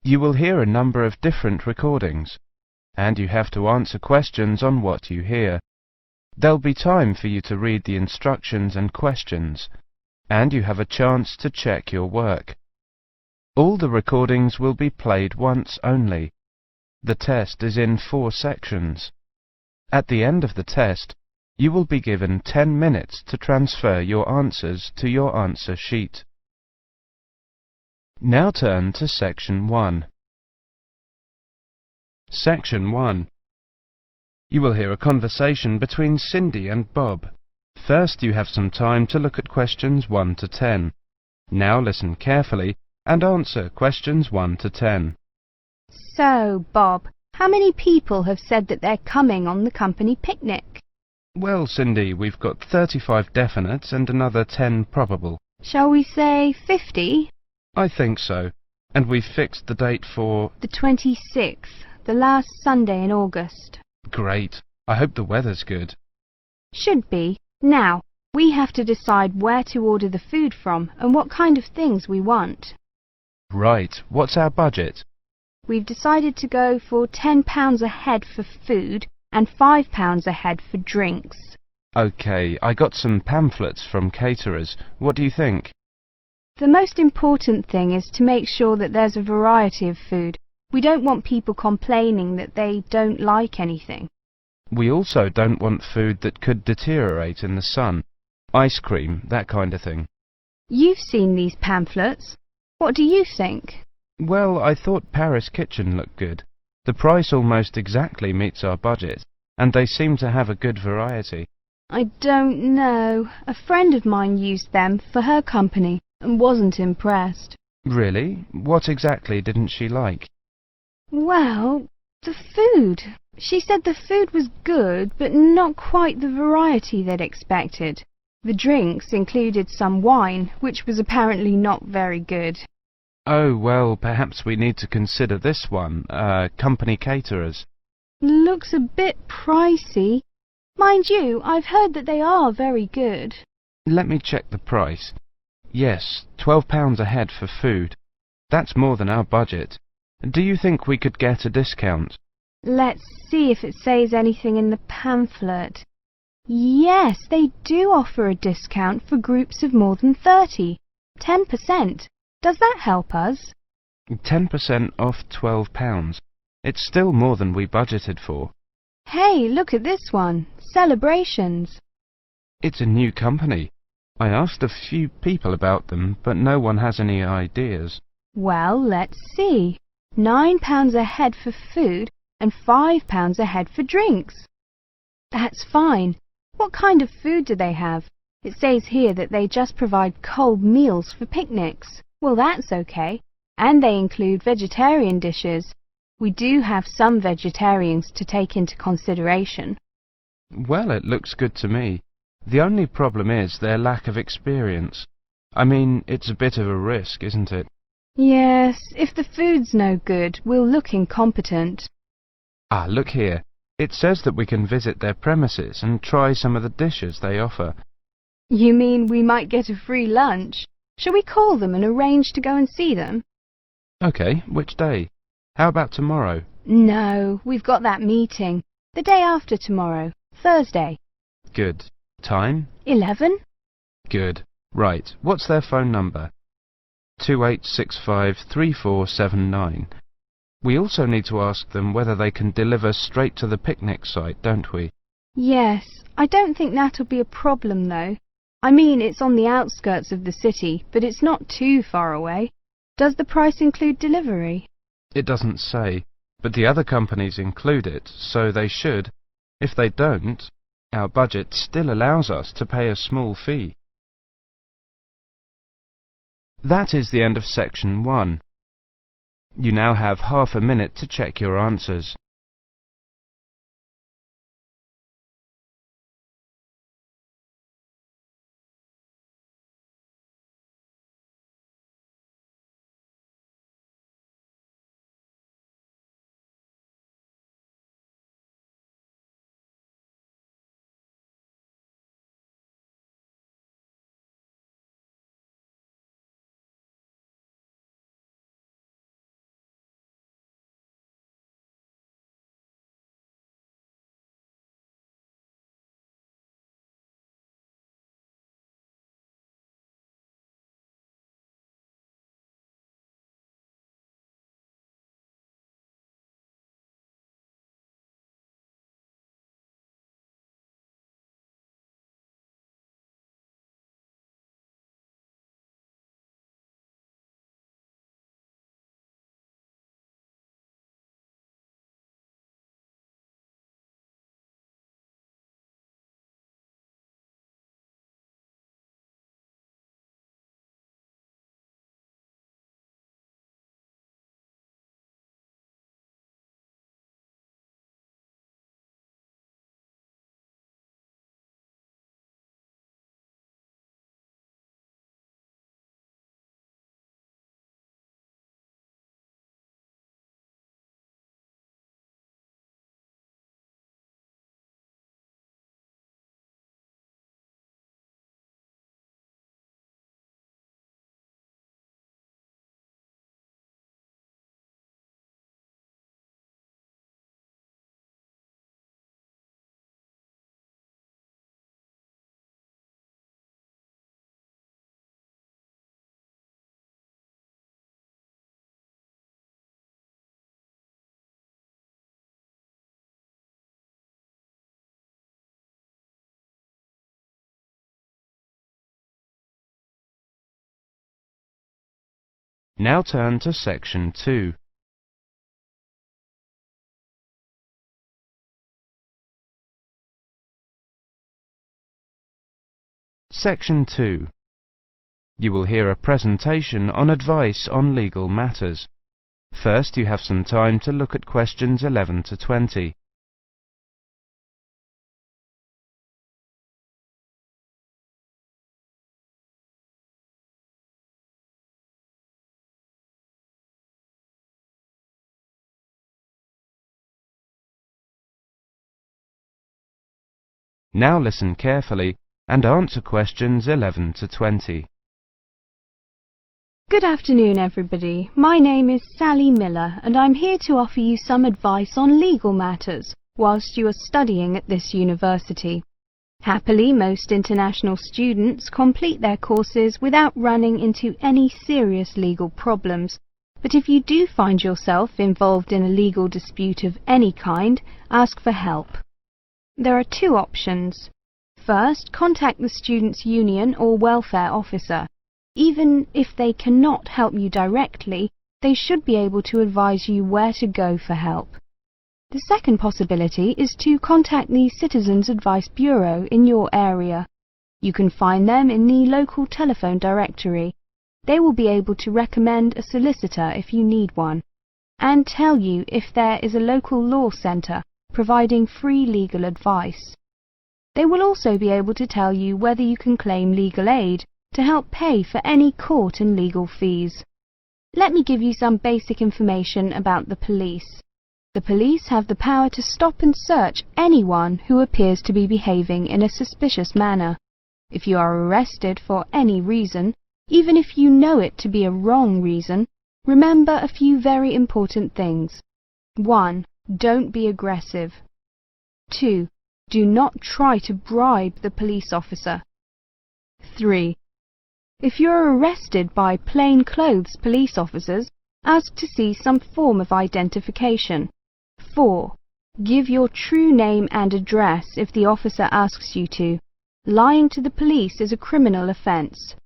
You will hear a number of different recordings, and you have to answer questions on what you hear. There'll be time for you to read the instructions and questions, and you have a chance to check your work. All the recordings will be played once only. The test is in 4 sections. At the end of the test, you will be given 10 minutes to transfer your answers to your answer sheet. Now turn to Section 1. Section 1. You will hear a conversation between Cindy and Bob. First, you have some time to look at questions 1 to 10. Now listen carefully and answer questions 1 to 10. So, Bob, how many people have said that they're coming on the company picnic? Well, Cindy, we've got 35 definites and another 10 probable. Shall we say 50? I think so. And we've fixed the date for... The 26th, the last Sunday in August. Great. I hope the weather's good. Should be. Now, we have to decide where to order the food from and what kind of things we want. Right. What's our budget? We've decided to go for £10 a head for food and £5 a head for drinks. OK, I got some pamphlets from caterers. What do you think? The most important thing is to make sure that there's a variety of food. We don't want people complaining that they don't like anything. We also don't want food that could deteriorate in the sun. Ice cream, that kind of thing. You've seen these pamphlets. What do you think? Well, I thought Paris Kitchen looked good. The price almost exactly meets our budget, and they seem to have a good variety. I don't know. A friend of mine used them for her company and wasn't impressed. Really? What exactly didn't she like? Well, the food. She said the food was good, but not quite the variety they'd expected. The drinks included some wine, which was apparently not very good. Oh, well, perhaps we need to consider this one, company caterers. Looks a bit pricey. Mind you, I've heard that they are very good. Let me check the price. Yes, £12 a head for food. That's more than our budget. Do you think we could get a discount? Let's see if it says anything in the pamphlet. Yes, they do offer a discount for groups of more than 30. 10%. Does that help us? 10% off £12. It's still more than we budgeted for. Hey, look at this one. Celebrations. It's a new company. I asked a few people about them, but no one has any ideas. Well, let's see. £9 a head for food and £5 a head for drinks. That's fine. What kind of food do they have? It says here that they just provide cold meals for picnics. Well, that's okay. And they include vegetarian dishes. We do have some vegetarians to take into consideration. Well, it looks good to me. The only problem is their lack of experience. I mean, it's a bit of a risk, isn't it? Yes, if the food's no good, we'll look incompetent. Ah, look here. It says that we can visit their premises and try some of the dishes they offer. You mean we might get a free lunch? Shall we call them and arrange to go and see them? OK, which day? How about tomorrow? No, we've got that meeting. The day after tomorrow, Thursday. Good. Time? 11? Good. Right. What's their phone number? 28653479. We also need to ask them whether they can deliver straight to the picnic site, don't we? Yes. I don't think that'll be a problem, though. I mean, it's on the outskirts of the city, but it's not too far away. Does the price include delivery? It doesn't say, but the other companies include it, so they should. If they don't, our budget still allows us to pay a small fee. That is the end of Section 1. You now have half a minute to check your answers. Now turn to Section 2. Section 2. You will hear a presentation on advice on legal matters. First, you have some time to look at questions 11 to 20. Now listen carefully and answer questions 11 to 20. Good afternoon, everybody. My name is Sally Miller, and I'm here to offer you some advice on legal matters whilst you are studying at this university. Happily, most international students complete their courses without running into any serious legal problems. But if you do find yourself involved in a legal dispute of any kind, ask for help. There are two options. First, contact the students' union or welfare officer. Even if they cannot help you directly, they should be able to advise you where to go for help. The second possibility is to contact the Citizens Advice Bureau in your area. You can find them in the local telephone directory. They will be able to recommend a solicitor if you need one, and tell you if there is a local law centre providing free legal advice. They will also be able to tell you whether you can claim legal aid to help pay for any court and legal fees. Let me give you some basic information about the police. The police have the power to stop and search anyone who appears to be behaving in a suspicious manner. If you are arrested for any reason, even if you know it to be a wrong reason, remember a few very important things. 1. Don't be aggressive. 2. Do not try to bribe the police officer. 3. If you are arrested by plainclothes police officers, ask to see some form of identification. 4. Give your true name and address if the officer asks you to. Lying to the police is a criminal offence.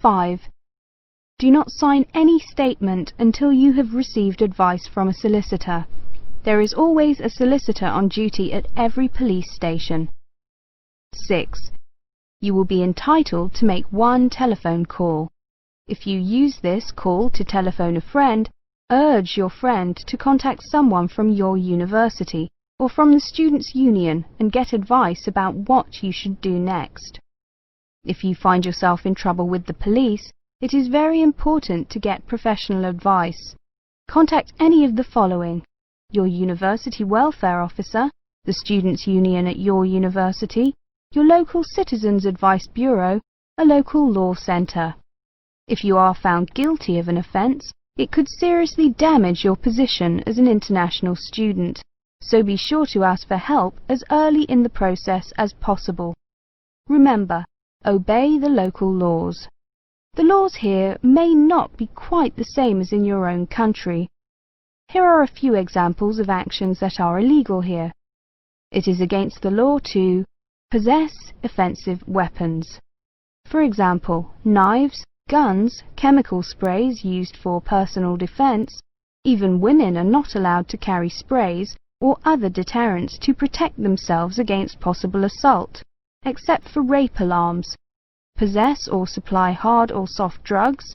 5. Do not sign any statement until you have received advice from a solicitor. There is always a solicitor on duty at every police station. 6. You will be entitled to make one telephone call. If you use this call to telephone a friend, urge your friend to contact someone from your university or from the Students' Union and get advice about what you should do next. If you find yourself in trouble with the police, it is very important to get professional advice. Contact any of the following: your university welfare officer, the Students' Union at your university, your local Citizens Advice Bureau, a local law centre. If you are found guilty of an offence, it could seriously damage your position as an international student, so be sure to ask for help as early in the process as possible. Remember, obey the local laws. The laws here may not be quite the same as in your own country. Here are a few examples of actions that are illegal here. It is against the law to possess offensive weapons. For example, knives, guns, chemical sprays used for personal defense. Even women are not allowed to carry sprays or other deterrents to protect themselves against possible assault, except for rape alarms. Possess or supply hard or soft drugs.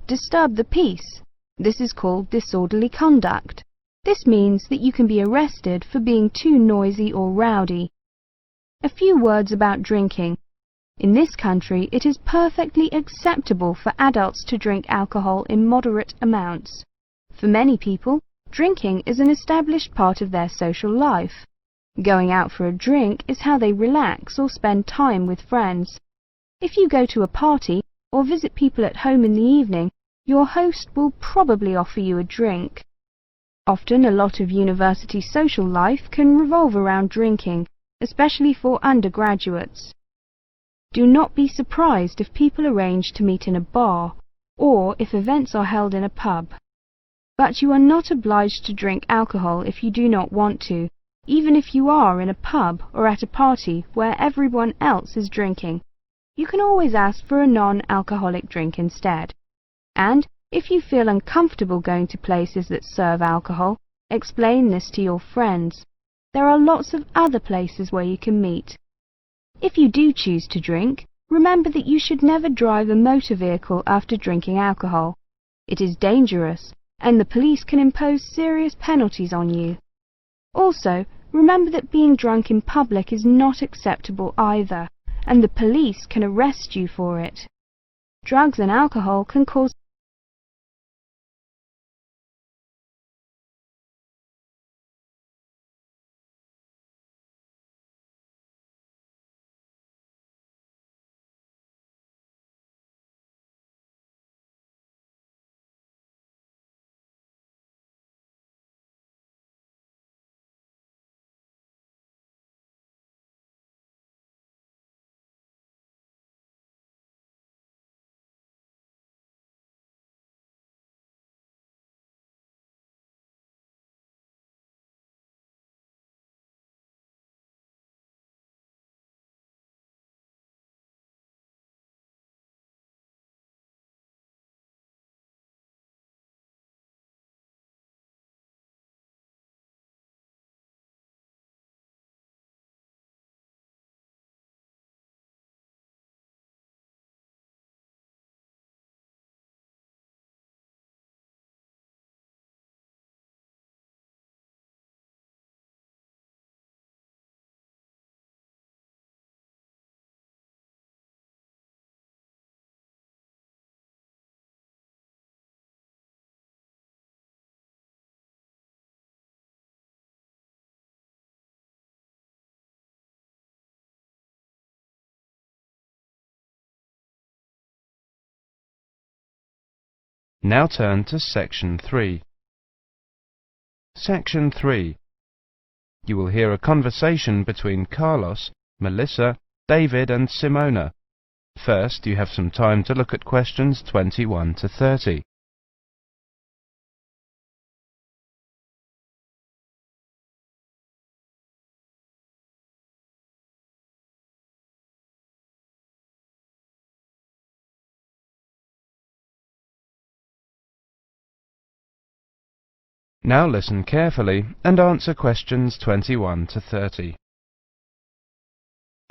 Disturb the peace. This is called disorderly conduct. This means that you can be arrested for being too noisy or rowdy. A few words about drinking. In this country, it is perfectly acceptable for adults to drink alcohol in moderate amounts. For many people, drinking is an established part of their social life. Going out for a drink is how they relax or spend time with friends. If you go to a party or visit people at home in the evening, your host will probably offer you a drink. Often a lot of university social life can revolve around drinking, especially for undergraduates. Do not be surprised if people arrange to meet in a bar, or if events are held in a pub. But you are not obliged to drink alcohol if you do not want to, even if you are in a pub or at a party where everyone else is drinking. You can always ask for a non-alcoholic drink instead. And If you feel uncomfortable going to places that serve alcohol, explain this to your friends. There are lots of other places where you can meet. If you do choose to drink, remember that you should never drive a motor vehicle after drinking alcohol. It is dangerous, and the police can impose serious penalties on you. Also, remember that being drunk in public is not acceptable either, and the police can arrest you for it. Drugs and alcohol can cause Now turn to Section 3. Section 3. You will hear a conversation between Carlos, Melissa, David and Simona. First, you have some time to look at questions 21 to 30. Now listen carefully and answer questions 21 to 30.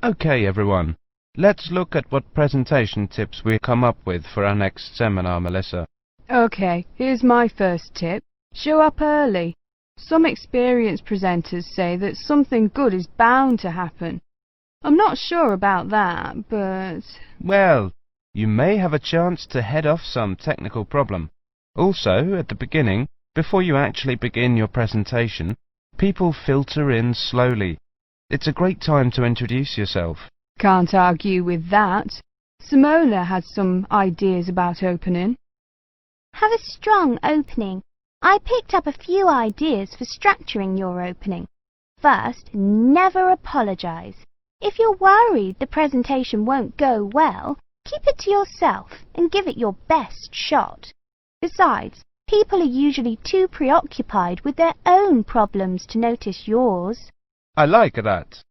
Okay, everyone. Let's look at what presentation tips we come up with for our next seminar, Melissa. Okay, here's my first tip. Show up early. Some experienced presenters say that something good is bound to happen. I'm not sure about that, but... Well, you may have a chance to head off some technical problem. Also, at the beginning, before you actually begin your presentation, people filter in slowly. It's a great time to introduce yourself. Can't argue with that. Simona has some ideas about opening. Have a strong opening. I picked up a few ideas for structuring your opening. First, never apologize. If you're worried the presentation won't go well, keep it to yourself and give it your best shot. Besides, people are usually too preoccupied with their own problems to notice yours. I like that.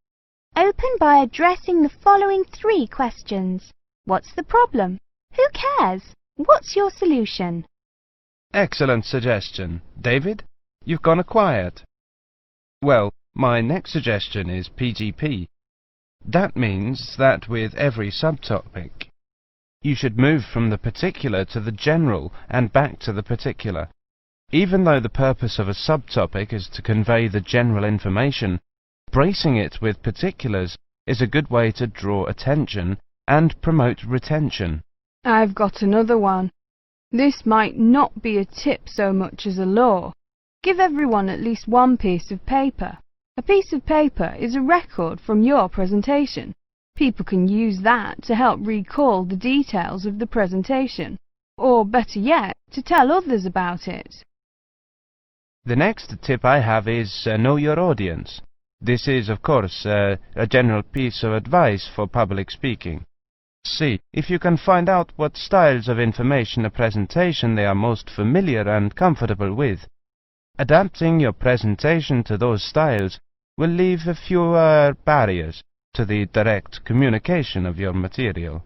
Open by addressing the following 3 questions. What's the problem? Who cares? What's your solution? Excellent suggestion. David, you've gone quiet. Well, my next suggestion is PGP. That means that with every subtopic, you should move from the particular to the general and back to the particular. Even though the purpose of a subtopic is to convey the general information, bracing it with particulars is a good way to draw attention and promote retention. I've got another one. This might not be a tip so much as a law. Give everyone at least one piece of paper. A piece of paper is a record from your presentation. People can use that to help recall the details of the presentation, or better yet, to tell others about it. The next tip I have is know your audience. This is, of course, a general piece of advice for public speaking. See if you can find out what styles of information a presentation they are most familiar and comfortable with. Adapting your presentation to those styles will leave fewer barriers to the direct communication of your material.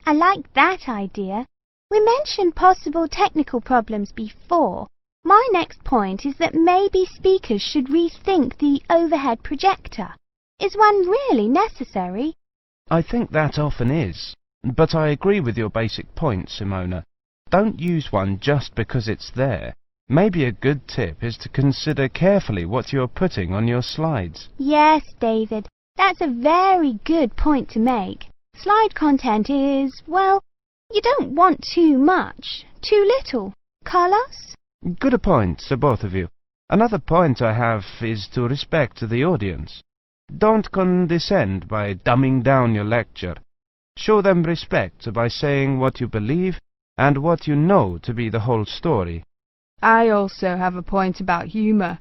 I like that idea. We mentioned possible technical problems before. My next point is that maybe speakers should rethink the overhead projector. Is one really necessary? I think that often is, but I agree with your basic point, Simona. Don't use one just because it's there. Maybe a good tip is to consider carefully what you're putting on your slides. Yes, David, that's a very good point to make. Slide content is, well, you don't want too much, too little. Carlos? Good points, both of you. Another point I have is to respect the audience. Don't condescend by dumbing down your lecture. Show them respect by saying what you believe and what you know to be the whole story. I also have a point about humour.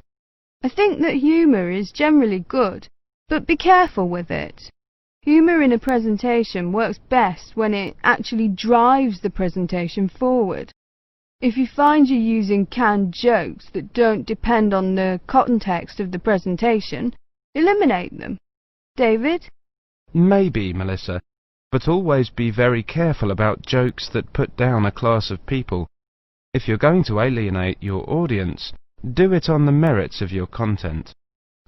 I think that humour is generally good, but be careful with it. Humour in a presentation works best when it actually drives the presentation forward. If you find you're using canned jokes that don't depend on the context of the presentation, eliminate them. David? Maybe, Melissa, but always be very careful about jokes that put down a class of people. If you're going to alienate your audience, do it on the merits of your content.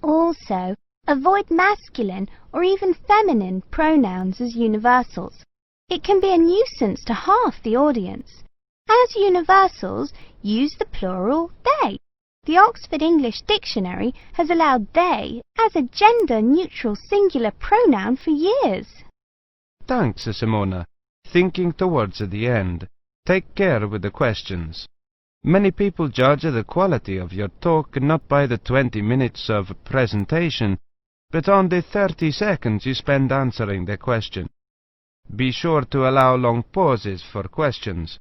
Also, avoid masculine or even feminine pronouns as universals. It can be a nuisance to half the audience. As universals, use the plural they. The Oxford English Dictionary has allowed they as a gender-neutral singular pronoun for years. Thanks, Simona. Thinking towards the end. Take care with the questions. Many people judge the quality of your talk not by the 20 minutes of presentation, but on the 30 seconds you spend answering the question. Be sure to allow long pauses for questions.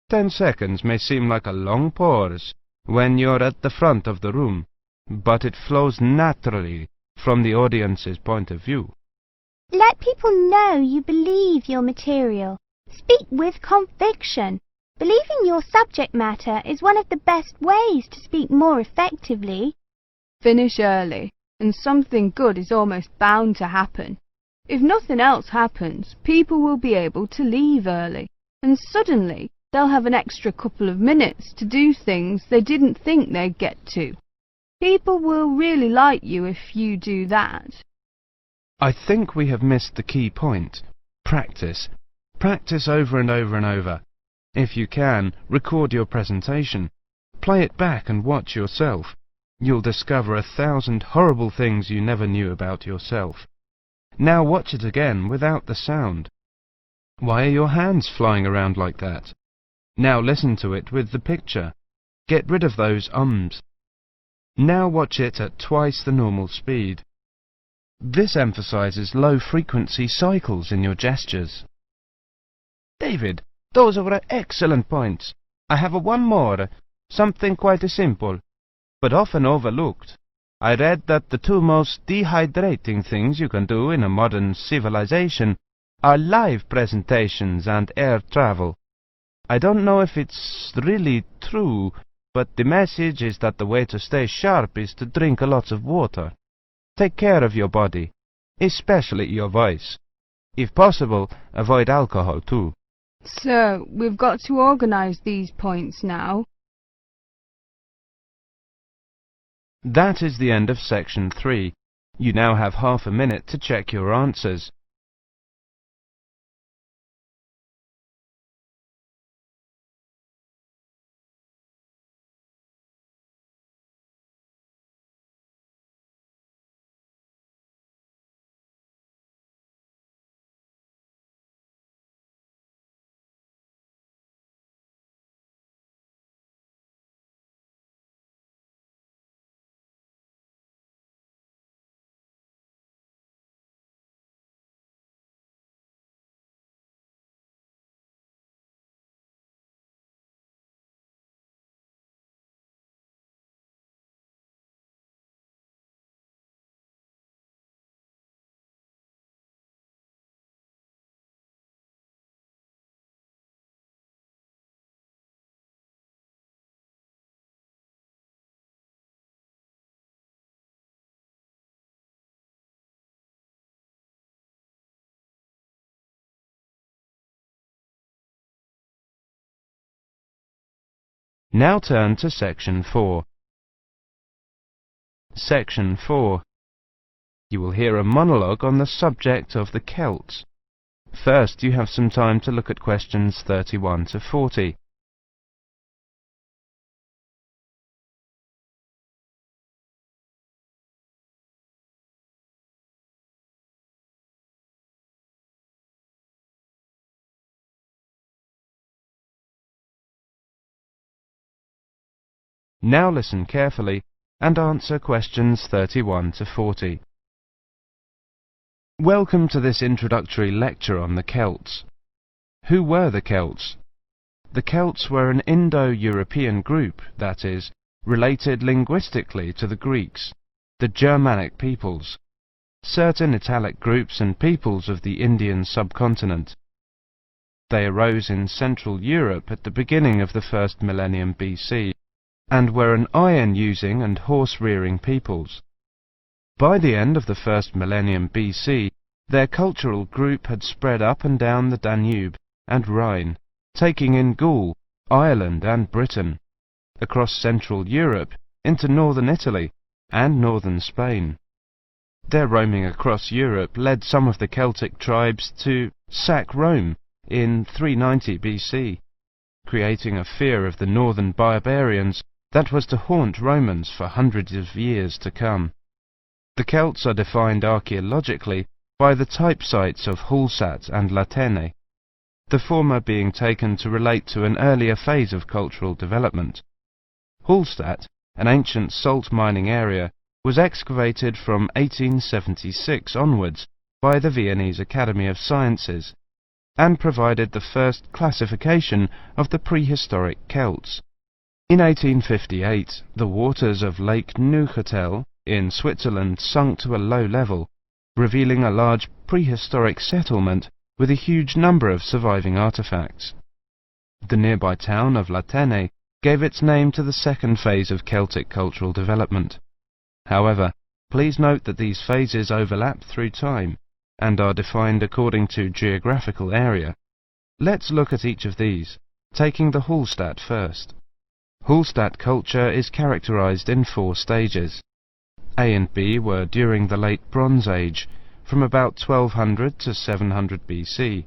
10 seconds may seem like a long pause when you're at the front of the room, but it flows naturally from the audience's point of view. Let people know you believe your material. Speak with conviction. Believing your subject matter is one of the best ways to speak more effectively. Finish early, and something good is almost bound to happen. If nothing else happens, people will be able to leave early, and suddenly they'll have an extra couple of minutes to do things they didn't think they'd get to. People will really like you if you do that. I think we have missed the key point. Practice. Practice over and over and over. If you can, record your presentation. Play it back and watch yourself. You'll discover 1,000 horrible things you never knew about yourself. Now watch it again without the sound. Why are your hands flying around like that? Now listen to it with the picture. Get rid of those ums. Now watch it at twice the normal speed. This emphasizes low-frequency cycles in your gestures. David, those were excellent points. I have one more, something quite simple, but often overlooked. I read that the two most dehydrating things you can do in a modern civilization are live presentations and air travel. I don't know if it's really true, but the message is that the way to stay sharp is to drink lots of water. Take care of your body, especially your voice. If possible, avoid alcohol too. So, we've got to organise these points now. That is the end of section 3. You now have half a minute to check your answers. Now turn to Section 4. Section 4. You will hear a monologue on the subject of the Celts. First, you have some time to look at questions 31 to 40. Now listen carefully and answer questions 31 to 40. Welcome to this introductory lecture on the Celts. Who were the Celts? The Celts were an Indo-European group, that is, related linguistically to the Greeks, the Germanic peoples, certain Italic groups and peoples of the Indian subcontinent. They arose in Central Europe at the beginning of the first millennium BC, and were an iron-using and horse-rearing peoples. By the end of the first millennium BC, their cultural group had spread up and down the Danube and Rhine, taking in Gaul, Ireland and Britain, across Central Europe into northern Italy and northern Spain. Their roaming across Europe led some of the Celtic tribes to sack Rome in 390 BC, creating a fear of the northern barbarians that was to haunt Romans for hundreds of years to come. The Celts are defined archaeologically by the type sites of Hallstatt and Latene, the former being taken to relate to an earlier phase of cultural development. Hallstatt, an ancient salt mining area, was excavated from 1876 onwards by the Viennese Academy of Sciences, and provided the first classification of the prehistoric Celts. In 1858, the waters of Lake Neuchâtel in Switzerland sunk to a low level, revealing a large prehistoric settlement with a huge number of surviving artifacts. The nearby town of Latene gave its name to the second phase of Celtic cultural development. However, please note that these phases overlap through time and are defined according to geographical area. Let's look at each of these, taking the Hallstatt first. Hallstatt culture is characterized in 4 stages. A and B were during the late Bronze Age, from about 1200 to 700 BC.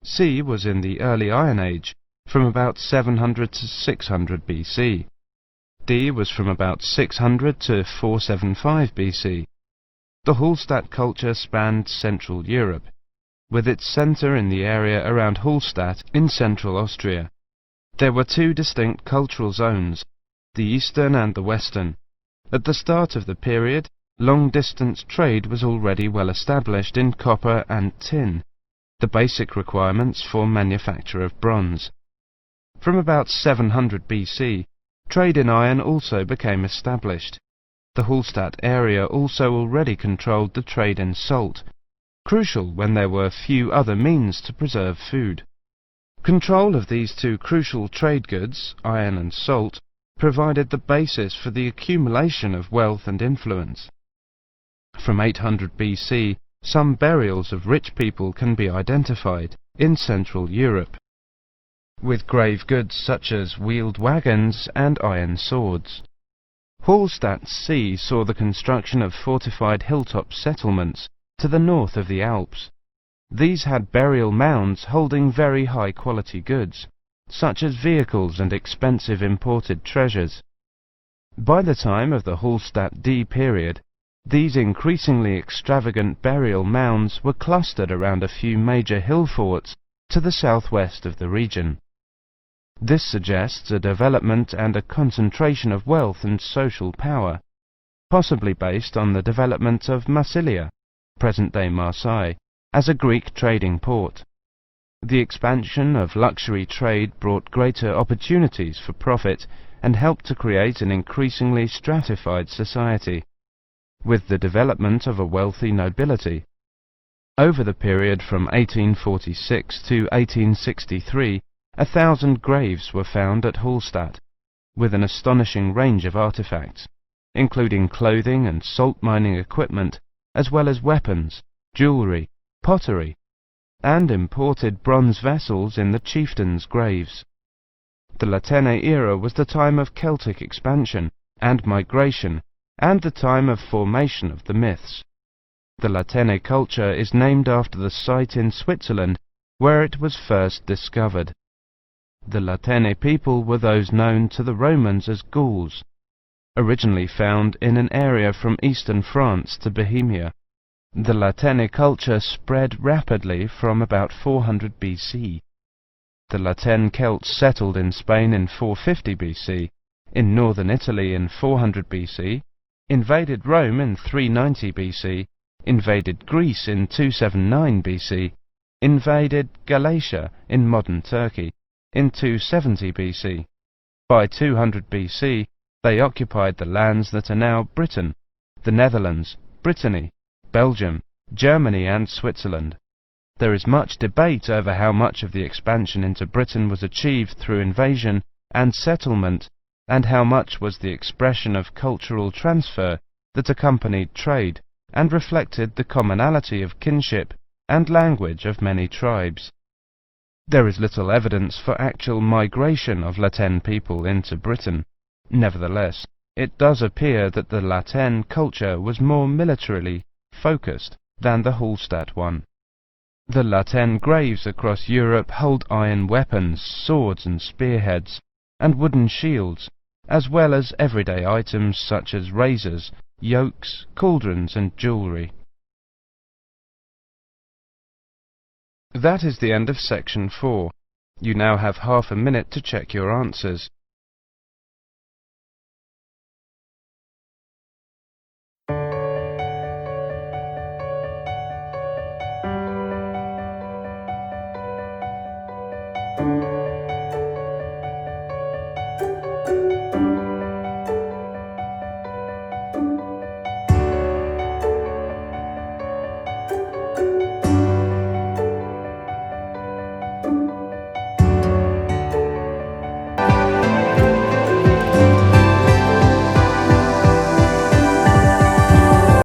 C was in the early Iron Age, from about 700 to 600 BC. D was from about 600 to 475 BC. The Hallstatt culture spanned Central Europe, with its centre in the area around Hallstatt in central Austria. There were 2 distinct cultural zones, the eastern and the western. At the start of the period, long-distance trade was already well established in copper and tin, the basic requirements for manufacture of bronze. From about 700 BC, trade in iron also became established. The Hallstatt area also already controlled the trade in salt, crucial when there were few other means to preserve food. Control of these 2 crucial trade goods, iron and salt, provided the basis for the accumulation of wealth and influence. From 800 BC, some burials of rich people can be identified in Central Europe, with grave goods such as wheeled wagons and iron swords. Hallstatt C saw the construction of fortified hilltop settlements to the north of the Alps. These had burial mounds holding very high-quality goods, such as vehicles and expensive imported treasures. By the time of the Hallstatt D period, these increasingly extravagant burial mounds were clustered around a few major hill forts to the southwest of the region. This suggests a development and a concentration of wealth and social power, possibly based on the development of Massilia, present-day Marseille, as a Greek trading port. The expansion of luxury trade brought greater opportunities for profit and helped to create an increasingly stratified society, with the development of a wealthy nobility. Over the period from 1846 to 1863, 1,000 graves were found at Hallstatt, with an astonishing range of artifacts, including clothing and salt mining equipment, as well as weapons, jewellery, pottery, and imported bronze vessels in the chieftains' graves. The Latène era was the time of Celtic expansion and migration, and the time of formation of the myths. The Latène culture is named after the site in Switzerland where it was first discovered. The Latène people were those known to the Romans as Gauls, originally found in an area from eastern France to Bohemia. The Latène culture spread rapidly from about 400 BC. The Latène Celts settled in Spain in 450 BC, in northern Italy in 400 BC, invaded Rome in 390 BC, invaded Greece in 279 BC, invaded Galatia in modern Turkey in 270 BC. By 200 BC, they occupied the lands that are now Britain, the Netherlands, Brittany, Belgium, Germany and Switzerland. There is much debate over how much of the expansion into Britain was achieved through invasion and settlement, and how much was the expression of cultural transfer that accompanied trade and reflected the commonality of kinship and language of many tribes. There is little evidence for actual migration of Latène people into Britain. Nevertheless, it does appear that the Latène culture was more militarily focused than the Hallstatt one. The Latène graves across Europe hold iron weapons, swords and spearheads, and wooden shields, as well as everyday items such as razors, yokes, cauldrons and jewellery. That is the end of section 4. You now have half a minute to check your answers.